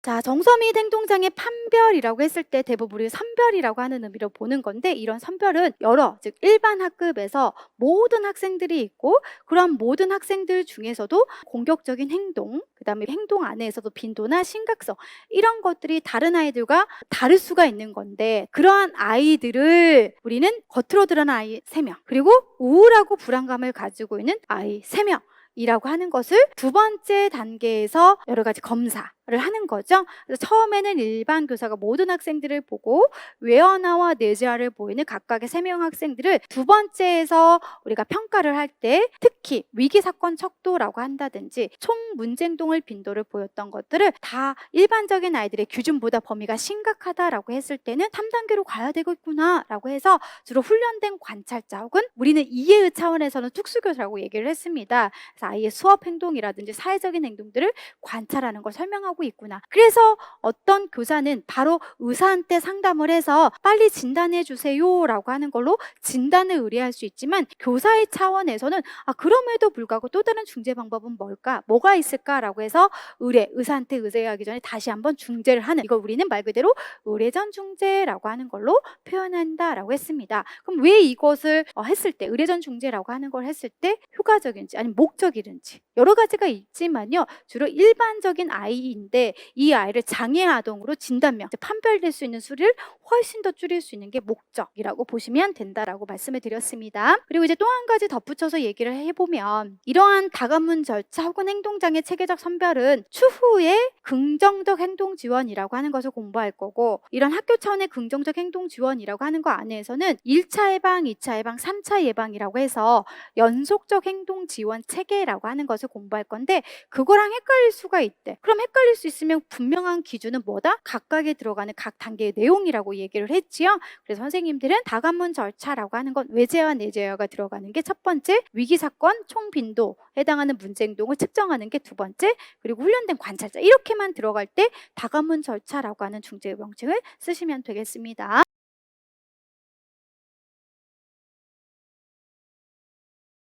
자, 정서및 행동장애 판별이라고 했을 때 대부분 우리가 선별이라고 하는 의미로 보는 건데, 이런 선별은 여러, 즉 일반 학급에서 모든 학생들이 있고, 그런 모든 학생들 중에서도 공격적인 행동, 그다음에 행동 안에서도 빈도나 심각성, 이런 것들이 다른 아이들과 다를 수가 있는 건데, 그러한 아이들을 우리는 겉으로 드러난 아이 3명, 그리고 우울하고 불안감을 가지고 있는 아이 3명 이라고 하는 것을 두 번째 단계에서 여러 가지 검사를 하는 거죠. 그래서 처음에는 일반 교사가 모든 학생들을 보고 외연화와 내재화를 보이는 각각의 3명 학생들을 두 번째에서 우리가 평가를 할 때, 특히 위기사건 척도라고 한다든지 총 문제행동을 빈도를 보였던 것들을 다 일반적인 아이들의 기준보다 범위가 심각하다라고 했을 때는 3단계로 가야 되겠구나 라고 해서 주로 훈련된 관찰자, 혹은 우리는 이해의 차원에서는 특수교사라고 얘기를 했습니다. 그래서 아이의 수업 행동이라든지 사회적인 행동들을 관찰하는 걸 설명하고 있구나. 그래서 어떤 교사는 바로 의사한테 상담을 해서 빨리 진단해 주세요 라고 하는 걸로 진단을 의뢰할 수 있지만, 교사의 차원에서는 그럼에도 불구하고 또 다른 중재 방법은 뭘까? 뭐가 있을까? 라고 해서 의사한테 의뢰하기 전에 다시 한번 중재를 하는, 이걸 우리는 말 그대로 의뢰전 중재라고 하는 걸로 표현한다라고 했습니다. 그럼 왜 이것을 했을 때, 의뢰전 중재라고 하는 걸 했을 때 효과적인지, 아니면 목적이든지 여러 가지가 있지만요, 주로 일반적인 아이인데 이 아이를 장애 아동으로 진단명, 판별될 수 있는 수를 훨씬 더 줄일 수 있는 게 목적이라고 보시면 된다라고 말씀을 드렸습니다. 그리고 이제 또 한 가지 덧붙여서 얘기를 해보면, 이러한 다관문 절차 혹은 행동장애 체계적 선별은 추후에 긍정적 행동 지원이라고 하는 것을 공부할 거고, 이런 학교 차원의 긍정적 행동 지원이라고 하는 거 안에서는 1차 예방, 2차 예방, 3차 예방이라고 해서 연속적 행동 지원 체계라고 하는 것을 공부할 건데, 그거랑 헷갈릴 수가 있대. 그럼 헷갈릴 수 있으면 분명한 기준은 뭐다? 각각에 들어가는 각 단계의 내용이라고 얘기를 했지요. 그래서 선생님들은 다관문 절차라고 하는 건 외재와 내재화가 들어가는 게 첫 번째, 위기사건 총 빈도 해당하는 문제 행동을 측정하는 게 두 번째, 그리고 훈련된 관찰자, 이렇게만 들어갈 때 다관문 절차라고 하는 중재 명칭을 쓰시면 되겠습니다.